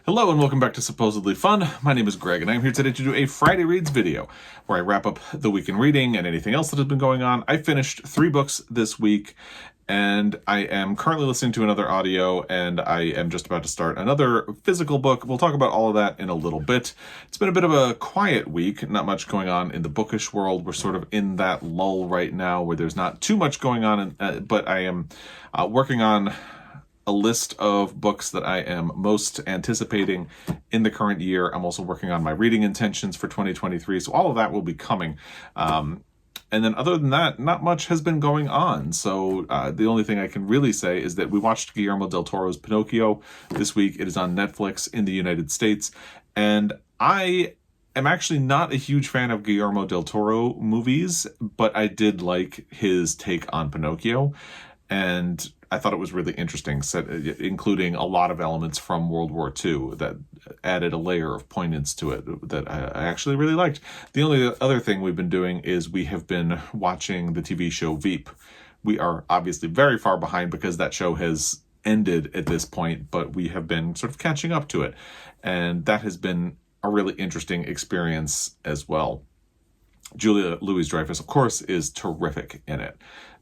Hello and welcome back to Supposedly Fun. My name is Greg and I'm here today to do a Friday Reads video where I wrap up the week in reading and anything else that has been going on. I finished 3 books this week and I am currently listening to another audio and I am just about to start another physical book. We'll talk about all of that in a little bit. It's been a bit of a quiet week, not much going on in the bookish world. We're sort of in that lull right now where there's not too much going on, but I am working on a list of books that I am most anticipating in the current year. I'm also working on my reading intentions for 2023, so all of that will be coming. And then other than that, not much has been going on. So the only thing I can really say is that we watched Guillermo del Toro's Pinocchio this week. It is on Netflix in the United States. And I am actually not a huge fan of Guillermo del Toro movies, but I did like his take on Pinocchio. And I thought it was really interesting, including a lot of elements from World War II that added a layer of poignance to it that I actually really liked. The only other thing we've been doing is we have been watching the TV show Veep. We are obviously very far behind because that show has ended at this point, but we have been sort of catching up to it. And that has been a really interesting experience as well. Julia Louis-Dreyfus, of course, is terrific in it.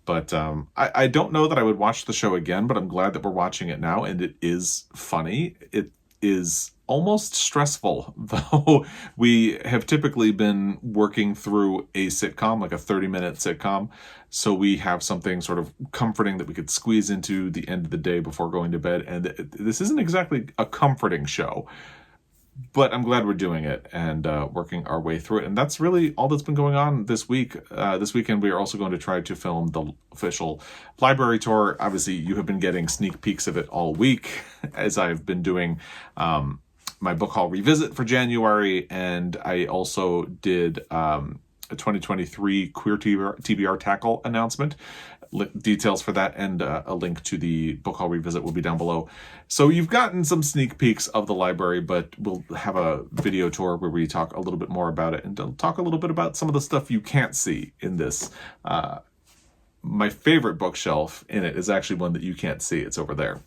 But I don't know that I would watch the show again, but I'm glad that we're watching it now, and it is funny. It is almost stressful, though we have typically been working through a sitcom, like a 30-minute sitcom, so we have something sort of comforting that we could squeeze into the end of the day before going to bed, and this isn't exactly a comforting show. But I'm glad we're doing it and working our way through it. And that's really all that's been going on this week. This weekend, we are also going to try to film the official library tour. Obviously, you have been getting sneak peeks of it all week as I've been doing my book haul revisit for January. And I also did a 2023 Queer TBR Tackle announcement. Details for that and a link to the book haul revisit will be down below. So you've gotten some sneak peeks of the library, but we'll have a video tour where we talk a little bit more about it and talk a little bit about some of the stuff you can't see in this. My favorite bookshelf in it is actually one that you can't see. It's over there.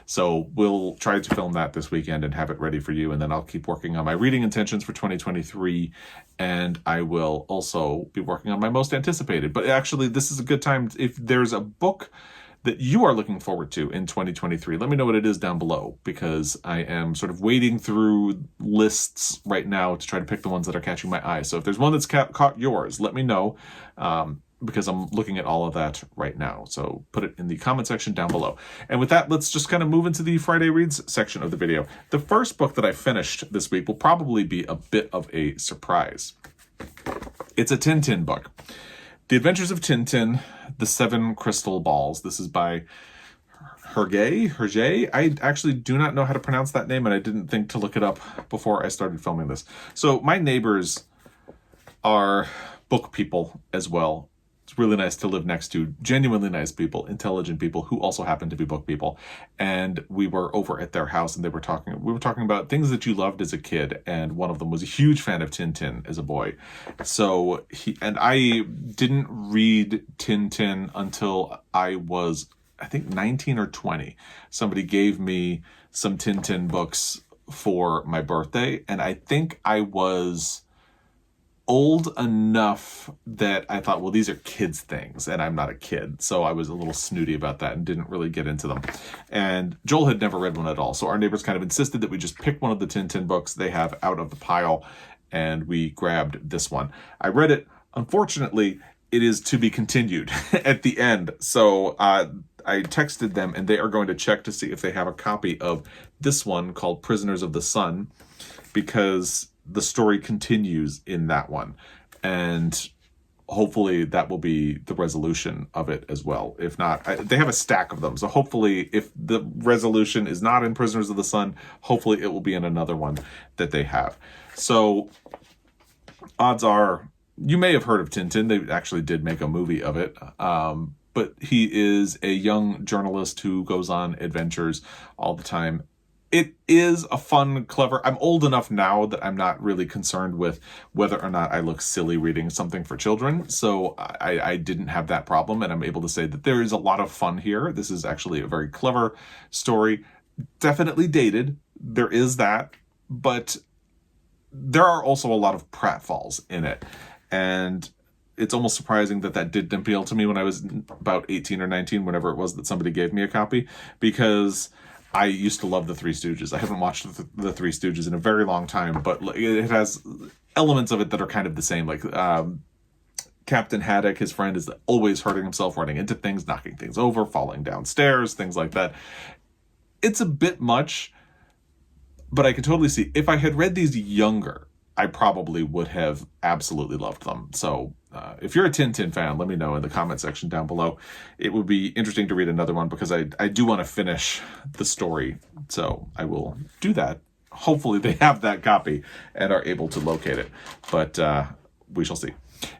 So we'll try to film that this weekend and have it ready for you. And then I'll keep working on my reading intentions for 2023. And I will also be working on my most anticipated. But actually, this is a good time. If there's a book that you are looking forward to in 2023, let me know what it is down below, because I am sort of wading through lists right now to try to pick the ones that are catching my eye. So if there's one that's caught yours, let me know. Because I'm looking at all of that right now. So put it in the comment section down below. And with that, let's just kind of move into the Friday Reads section of the video. The first book that I finished this week will probably be a bit of a surprise. It's a Tintin book. The Adventures of Tintin, The 7 Crystal Balls. This is by Hergé. I actually do not know how to pronounce that name, and I didn't think to look it up before I started filming this. So my neighbors are book people as well. It's really nice to live next to genuinely nice people, intelligent people who also happen to be book people. And we were over at their house and we were talking about things that you loved as a kid. And one of them was a huge fan of Tintin as a boy. So I didn't read Tintin until I was, I think, 19 or 20. Somebody gave me some Tintin books for my birthday. And I think I was old enough that I thought, well, these are kids' things, and I'm not a kid. So I was a little snooty about that and didn't really get into them. And Joel had never read one at all. So our neighbors kind of insisted that we just pick one of the Tintin books they have out of the pile, and we grabbed this one. I read it. Unfortunately, it is to be continued at the end. So I texted them, and they are going to check to see if they have a copy of this one called Prisoners of the Sun, because the story continues in that one, and hopefully that will be the resolution of it as well. If not, they have a stack of them, so hopefully if the resolution is not in Prisoners of the Sun, hopefully it will be in another one that they have. So odds are you may have heard of Tintin. They actually did make a movie of it, but he is a young journalist who goes on adventures all the time. It is a fun, clever... I'm old enough now that I'm not really concerned with whether or not I look silly reading something for children. So I didn't have that problem, and I'm able to say that there is a lot of fun here. This is actually a very clever story. Definitely dated. there is that, but there are also a lot of pratfalls in it. And it's almost surprising that didn't appeal to me when I was about 18 or 19, whenever it was that somebody gave me a copy, because I used to love The Three Stooges. I haven't watched The Three Stooges in a very long time, but it has elements of it that are kind of the same. Like Captain Haddock, his friend, is always hurting himself, running into things, knocking things over, falling downstairs, things like that. It's a bit much, but I can totally see, if I had read these younger, I probably would have absolutely loved them. So if you're a Tintin fan, let me know in the comment section down below. It would be interesting to read another one, because I do want to finish the story. So I will do that. Hopefully they have that copy and are able to locate it. But we shall see.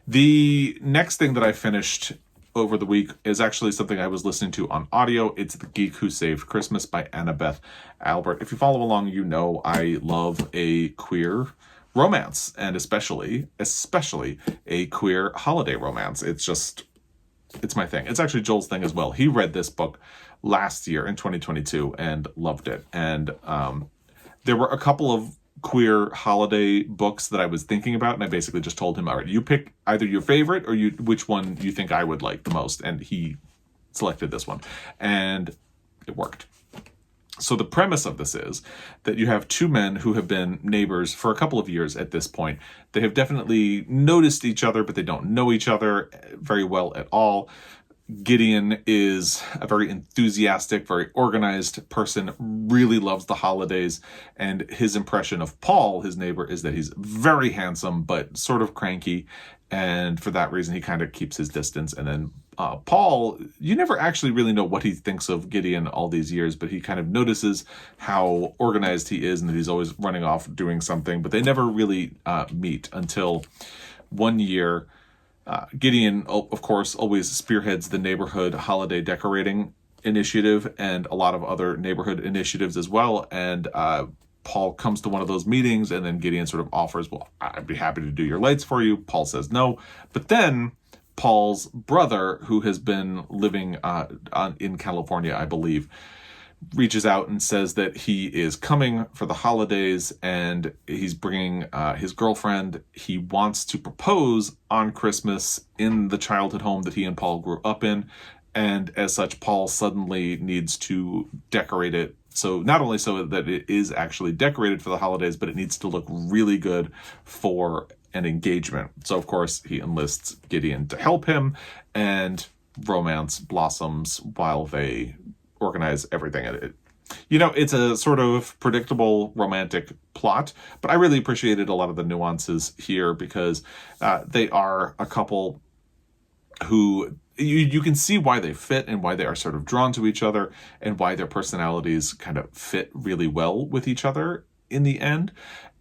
The next thing that I finished over the week is actually something I was listening to on audio. It's The Geek Who Saved Christmas by Annabeth Albert. If you follow along, you know I love a queer romance, and especially a queer holiday romance. It's my thing. It's actually Joel's thing as well. He read this book last year in 2022 and loved it. And there were a couple of queer holiday books that I was thinking about, and I basically just told him, all right, you pick either your favorite or which one you think I would like the most, and he selected this one, and it worked. So the premise of this is that you have two men who have been neighbors for a couple of years at this point. They have definitely noticed each other, but they don't know each other very well at all. Gideon is a very enthusiastic, very organized person, really loves the holidays, and his impression of Paul, his neighbor, is that he's very handsome but sort of cranky, and for that reason he kind of keeps his distance. And then Paul, you never actually really know what he thinks of Gideon all these years, but he kind of notices how organized he is and that he's always running off doing something, but they never really meet until one year. Gideon, of course, always spearheads the neighborhood holiday decorating initiative and a lot of other neighborhood initiatives as well. And Paul comes to one of those meetings, and then Gideon sort of offers, well, I'd be happy to do your lights for you. Paul says no. But then Paul's brother, who has been living in California, I believe, reaches out and says that he is coming for the holidays, and he's bringing his girlfriend. He wants to propose on Christmas in the childhood home that he and Paul grew up in, and as such, Paul suddenly needs to decorate it. So not only so that it is actually decorated for the holidays, but it needs to look really good for an engagement. So of course he enlists Gideon to help him, and romance blossoms while they organize everything. It's a sort of predictable romantic plot, but I really appreciated a lot of the nuances here, because they are a couple who you can see why they fit and why they are sort of drawn to each other, and why their personalities kind of fit really well with each other in the end.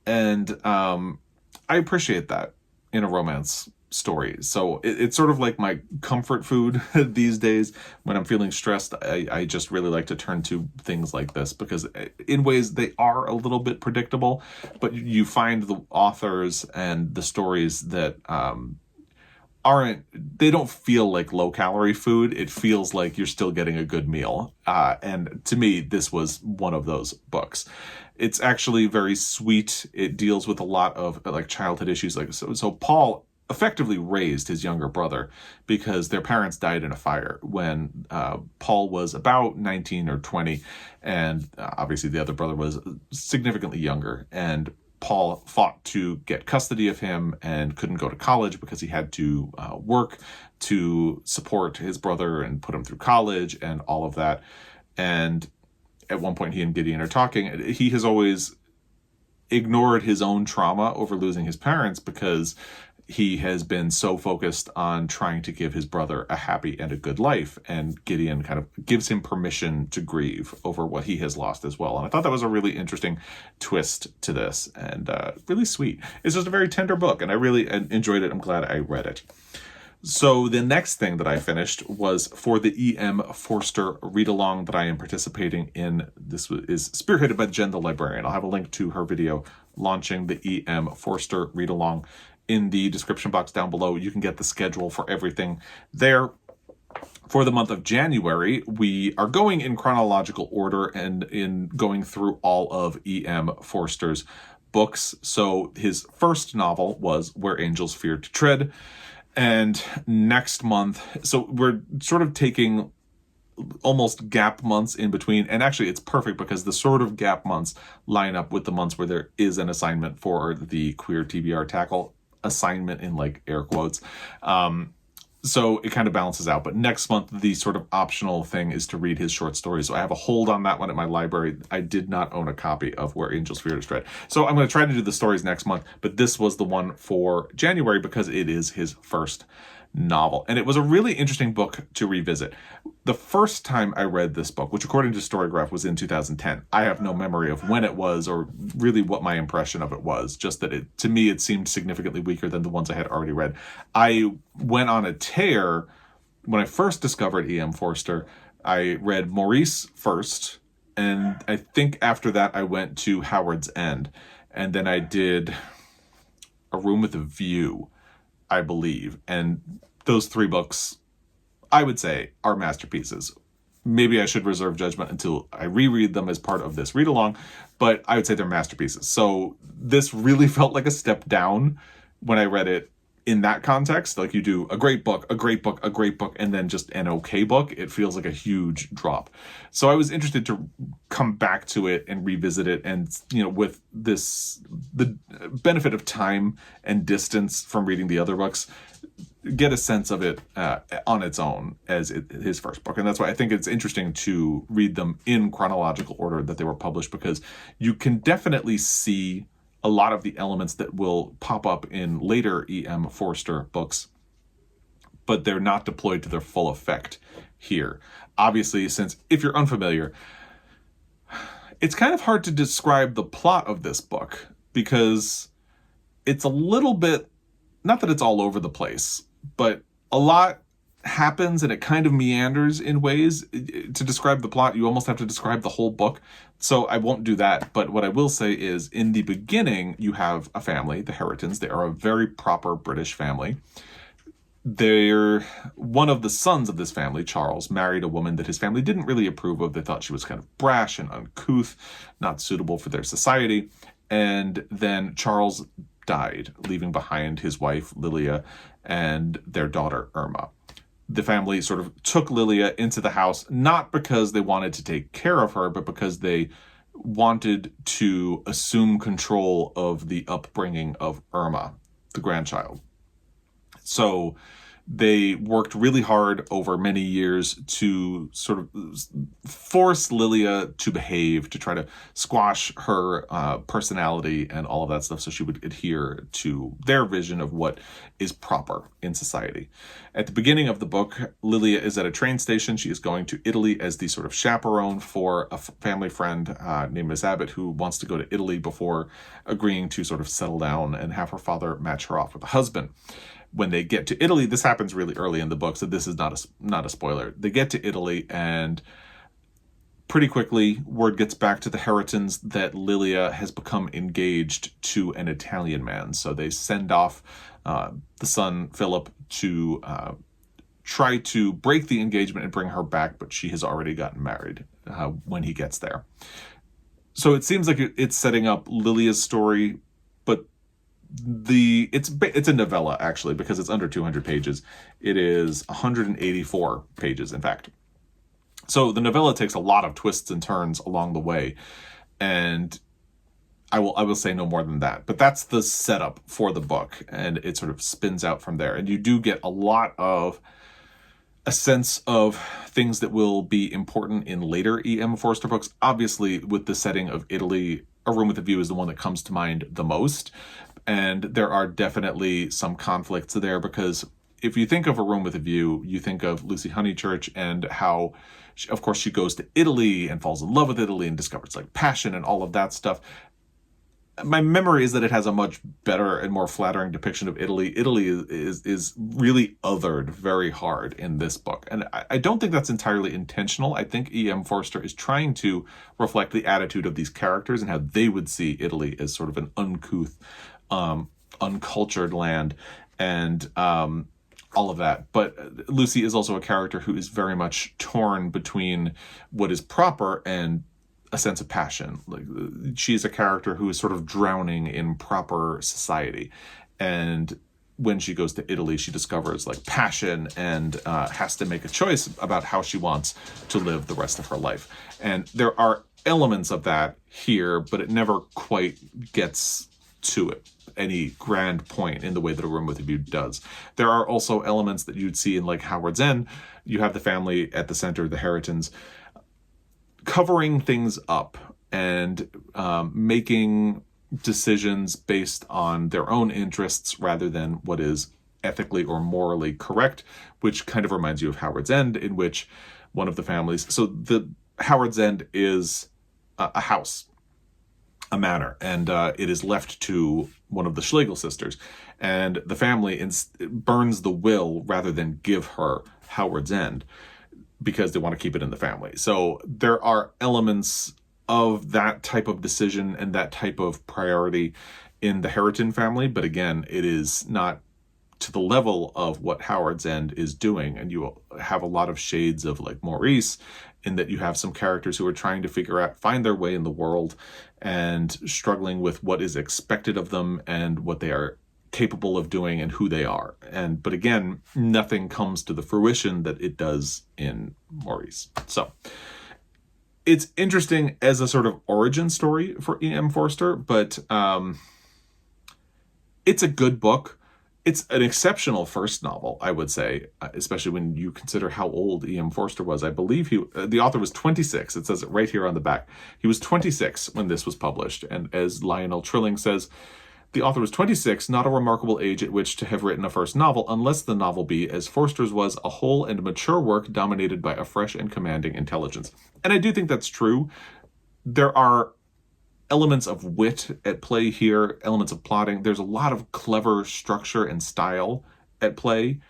And I appreciate that in a romance story. So it's sort of like my comfort food these days. When I'm feeling stressed, I just really like to turn to things like this, because in ways they are a little bit predictable, but you find the authors and the stories that they don't feel like low-calorie food. It feels like you're still getting a good meal. And to me, this was one of those books. It's actually very sweet. It deals with a lot of like childhood issues. So Paul effectively raised his younger brother, because their parents died in a fire when Paul was about 19 or 20, and obviously the other brother was significantly younger, and Paul fought to get custody of him and couldn't go to college because he had to work to support his brother and put him through college and all of that. And at one point he and Gideon are talking. He has always ignored his own trauma over losing his parents, because he has been so focused on trying to give his brother a happy and a good life, and Gideon kind of gives him permission to grieve over what he has lost as well. And I thought that was a really interesting twist to this, and really sweet. It's just a very tender book, and I really enjoyed it. I'm glad I read it. So the next thing that I finished was for the E.M. Forster read-along that I am participating in. This is spearheaded by Jen the Librarian. I'll have a link to her video launching the E.M. Forster read-along in the description box down below. You can get the schedule for everything there. For the month of January, we are going in chronological order and in going through all of E.M. Forster's books. So his first novel was Where Angels Fear to Tread. And next month, so we're sort of taking almost gap months in between. And actually, it's perfect because the sort of gap months line up with the months where there is an assignment for the Queer TBR Tackle assignment in like air quotes. So it kind of balances out. But next month, the sort of optional thing is to read his short stories. So I have a hold on that one at my library. I did not own a copy of Where Angels Fear to Tread. So I'm going to try to do the stories next month. But this was the one for January because it is his first novel. And it was a really interesting book to revisit. The first time I read this book, which according to Storygraph was in 2010, I have no memory of when it was or really what my impression of it was, just that to me it seemed significantly weaker than the ones I had already read. I went on a tear when I first discovered E.M. Forster. I read Maurice first, and I think after that I went to Howard's End, and then I did A Room with a View, I believe. And those three books, I would say, are masterpieces. Maybe I should reserve judgment until I reread them as part of this read-along, but I would say they're masterpieces. So this really felt like a step down when I read it in that context. Like you do a great book, a great book, a great book, and then just an okay book. It feels like a huge drop. So I was interested to come back to it and revisit it. And, with the benefit of time and distance from reading the other books, get a sense of it on its own as his first book. And that's why I think it's interesting to read them in chronological order that they were published, because you can definitely see a lot of the elements that will pop up in later E.M. Forster books, but they're not deployed to their full effect here. Obviously, since if you're unfamiliar, it's kind of hard to describe the plot of this book because it's a little bit, not that it's all over the place, but a lot happens and it kind of meanders in ways. To describe the plot, you almost have to describe the whole book. So I won't do that. But what I will say is in the beginning, you have a family, the Herritons. They are a very proper British family. They're one of the sons of this family, Charles, married a woman that his family didn't really approve of. They thought she was kind of brash and uncouth, not suitable for their society. And then Charles died, leaving behind his wife, Lilia, and their daughter, Irma. The family sort of took Lilia into the house, not because they wanted to take care of her, but because they wanted to assume control of the upbringing of Irma, the grandchild. So they worked really hard over many years to sort of force Lilia to behave, to try to squash her personality and all of that stuff so she would adhere to their vision of what is proper in society. At the beginning of the book, Lilia is at a train station. She is going to Italy as the sort of chaperone for a family friend named Miss Abbott, who wants to go to Italy before agreeing to sort of settle down and have her father match her off with a husband. When they get to Italy, this happens really early in the book, so this is not a spoiler. They get to Italy, and pretty quickly, word gets back to the Herritons that Lilia has become engaged to an Italian man. So they send off the son, Philip, to try to break the engagement and bring her back, but she has already gotten married when he gets there. So it seems like it's setting up Lilia's story, but it's a novella, actually, because it's under 200 pages. It is 184 pages, in fact. So the novella takes a lot of twists and turns along the way, and I will say no more than that. But that's the setup for the book, and it sort of spins out from there. And you do get a lot of a sense of things that will be important in later E.M. Forster books. Obviously, with the setting of Italy, A Room with a View is the one that comes to mind the most. And there are definitely some conflicts there, because if you think of A Room with a View, you think of Lucy Honeychurch and how, of course, she goes to Italy and falls in love with Italy and discovers like passion and all of that stuff. My memory is that it has a much better and more flattering depiction of Italy. Italy is really othered very hard in this book. And I don't think that's entirely intentional. I think E.M. Forster is trying to reflect the attitude of these characters and how they would see Italy as sort of an uncouth, uncultured land. And all of that. But Lucy is also a character who is very much torn between what is proper and a sense of passion. Like, she's a character who is sort of drowning in proper society. And when she goes to Italy, she discovers like passion and has to make a choice about how she wants to live the rest of her life. And there are elements of that here, but it never quite gets to it, any grand point in the way that A Room with a View does. There are also elements that you'd see in like Howard's End. You have the family at the center, the Harringtons, covering things up and making decisions based on their own interests rather than what is ethically or morally correct, which kind of reminds you of Howard's End, in which one of the families... So the Howard's End is a house, a manor, and it is left to one of the Schlegel sisters, and the family burns the will rather than give her Howard's End because they want to keep it in the family. So there are elements of that type of decision and that type of priority in the Harrington family, but again, it is not to the level of what Howard's End is doing. And you have a lot of shades of like Maurice, in that you have some characters who are trying to find their way in the world and struggling with what is expected of them and what they are capable of doing and who they are. But again, nothing comes to the fruition that it does in Maurice. So it's interesting as a sort of origin story for E.M. Forster, but it's a good book. It's an exceptional first novel, I would say, especially when you consider how old E.M. Forster was. I believe the author was 26. It says it right here on the back. He was 26 when this was published. And as Lionel Trilling says, the author was 26, not a remarkable age at which to have written a first novel, unless the novel be, as Forster's was, a whole and mature work dominated by a fresh and commanding intelligence. And I do think that's true. There are elements of wit at play here, elements of plotting. There's a lot of clever structure and style at play.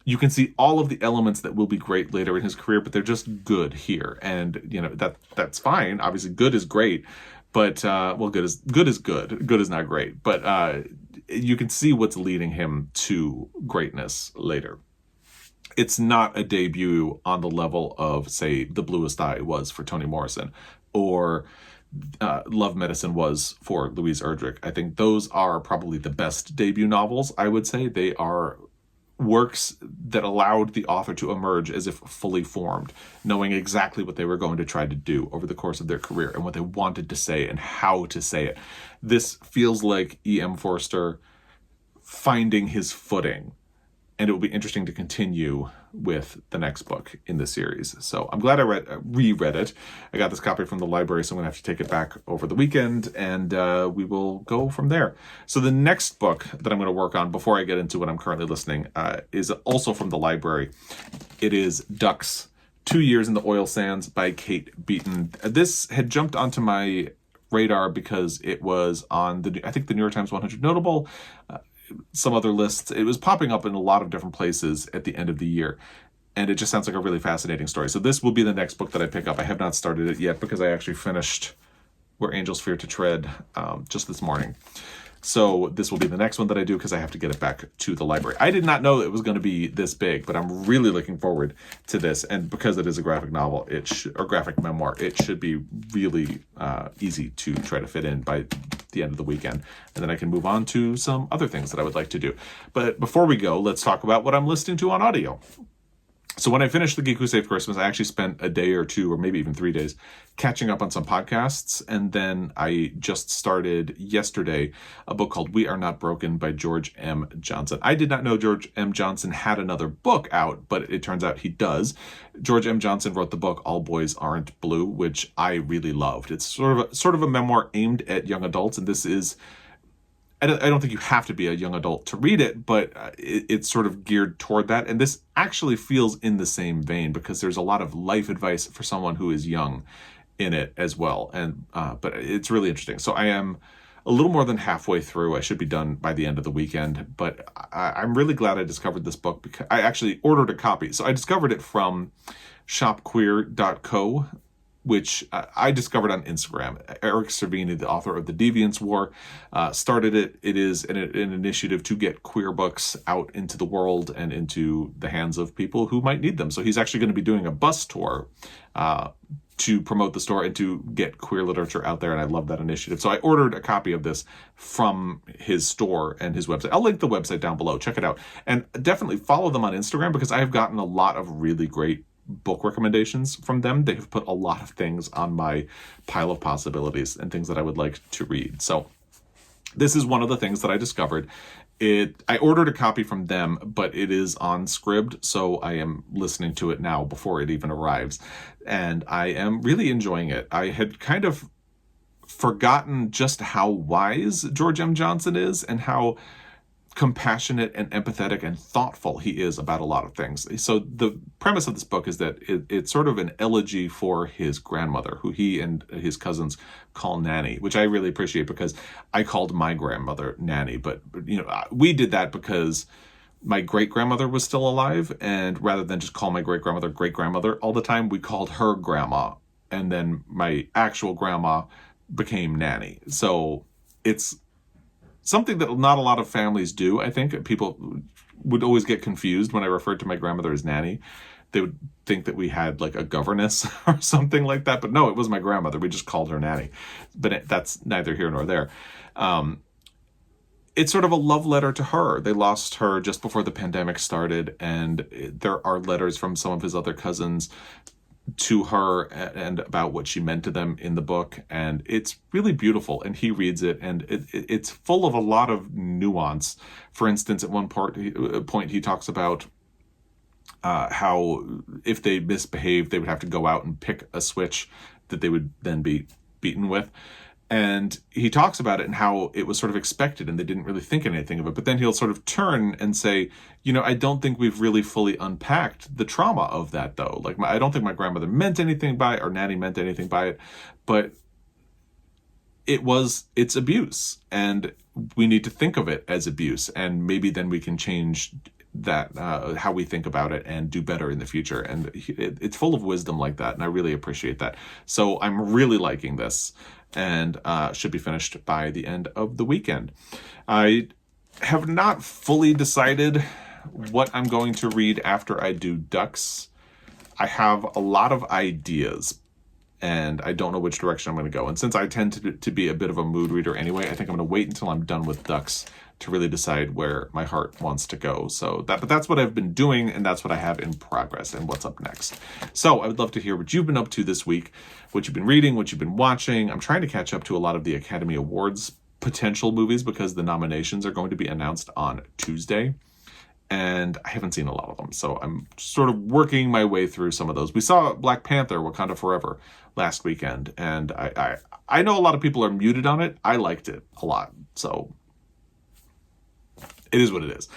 You can see all of the elements that will be great later in his career, but they're just good here. And, you know, that's fine. Obviously, good is great. But, well, good is good. Good is not great. But you can see what's leading him to greatness later. It's not a debut on the level of, say, The Bluest Eye was for Toni Morrison, or Love Medicine was for Louise Erdrich. I think those are probably the best debut novels, I would say. They are works that allowed the author to emerge as if fully formed, knowing exactly what they were going to try to do over the course of their career and what they wanted to say and how to say it. This feels like E.M. Forster finding his footing, and it will be interesting to continue with the next book in the series. So I'm glad I reread it. I got this copy from the library, so I'm going to have to take it back over the weekend, and we will go from there. So the next book that I'm going to work on before I get into what I'm currently listening is also from the library. It is Ducks, 2 Years in the Oil Sands by Kate Beaton. This had jumped onto my radar because it was on I think the New York Times 100 Notable, some other lists. It was popping up in a lot of different places at the end of the year, and it just sounds like a really fascinating story. So this will be the next book that I pick up. I have not started it yet because I actually finished Where Angels Fear to Tread just this morning. So this will be the next one that I do because I have to get it back to the library. I did not know it was going to be this big, but I'm really looking forward to this. And because it is a graphic novel, or graphic memoir, it should be really easy to try to fit in by the end of the weekend. And then I can move on to some other things that I would like to do. But before we go, let's talk about what I'm listening to on audio. So when I finished The Geek Who Saved Christmas, I actually spent a day or two, or maybe even 3 days, catching up on some podcasts. And then I just started yesterday a book called We Are Not Broken by George M. Johnson. I did not know George M. Johnson had another book out, but it turns out he does. George M. Johnson wrote the book All Boys Aren't Blue, which I really loved. It's sort of a memoir aimed at young adults, and this is... I don't think you have to be a young adult to read it, but it's sort of geared toward that. And this actually feels in the same vein because there's a lot of life advice for someone who is young in it as well. And but it's really interesting. So I am a little more than halfway through. I should be done by the end of the weekend, but I'm really glad I discovered this book because I actually ordered a copy. So I discovered it from shopqueer.co. which I discovered on Instagram. Eric Cervini, the author of The Deviance War, started it. It is an initiative to get queer books out into the world and into the hands of people who might need them. So he's actually going to be doing a bus tour to promote the store and to get queer literature out there, and I love that initiative. So I ordered a copy of this from his store and his website. I'll link the website down below. Check it out. And definitely follow them on Instagram, because I have gotten a lot of really great book recommendations from them. They have put a lot of things on my pile of possibilities and things that I would like to read. So this is one of the things that I discovered. I ordered a copy from them, but it is on Scribd, so I am listening to it now before it even arrives. And I am really enjoying it. I had kind of forgotten just how wise George M. Johnson is and how compassionate and empathetic and thoughtful he is about a lot of things. So the premise of this book is that it's sort of an elegy for his grandmother, who he and his cousins call Nanny, which I really appreciate, because I called my grandmother Nanny, but we did that because my great-grandmother was still alive, and rather than just call my great-grandmother all the time, we called her Grandma, and then my actual grandma became Nanny. So it's something that not a lot of families do. I think people would always get confused when I referred to my grandmother as Nanny. They would think that we had like a governess or something like that. But no, it was my grandmother. We just called her Nanny. But that's neither here nor there. It's sort of a love letter to her. They lost her just before the pandemic started. And there are letters from some of his other cousins to her and about what she meant to them in the book, and it's really beautiful. And he reads it, and it's full of a lot of nuance. For instance, at one point he talks about how if they misbehaved, they would have to go out and pick a switch that they would then be beaten with. And he talks about it and how it was sort of expected and they didn't really think anything of it. But then he'll sort of turn and say, I don't think we've really fully unpacked the trauma of that, though. Like, I don't think my grandmother meant anything by it, or Nanny meant anything by it, but it's abuse. And we need to think of it as abuse. And maybe then we can change that, how we think about it, and do better in the future. And it's full of wisdom like that. And I really appreciate that. So I'm really liking this, and should be finished by the end of the weekend. I have not fully decided what I'm going to read after I do Ducks. I have a lot of ideas, and I don't know which direction I'm going to go. And since I tend to be a bit of a mood reader anyway, I think I'm going to wait until I'm done with Ducks to really decide where my heart wants to go. But that's what I've been doing, and that's what I have in progress and what's up next. So I would love to hear what you've been up to this week, what you've been reading, what you've been watching. I'm trying to catch up to a lot of the Academy Awards potential movies, because the nominations are going to be announced on Tuesday, and I haven't seen a lot of them. So I'm sort of working my way through some of those. We saw Black Panther, Wakanda Forever last weekend, and I know a lot of people are muted on it. I liked it a lot, so it is what it is.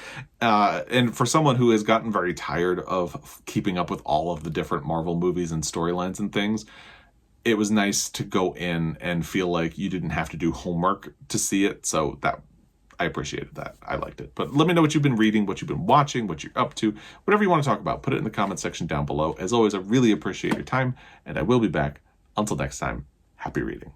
And for someone who has gotten very tired of keeping up with all of the different Marvel movies and storylines and things, it was nice to go in and feel like you didn't have to do homework to see it. So that I appreciated that. I liked it. But let me know what you've been reading, what you've been watching, what you're up to, whatever you want to talk about. Put it in the comment section down below. As always, I really appreciate your time, and I will be back. Until next time, happy reading.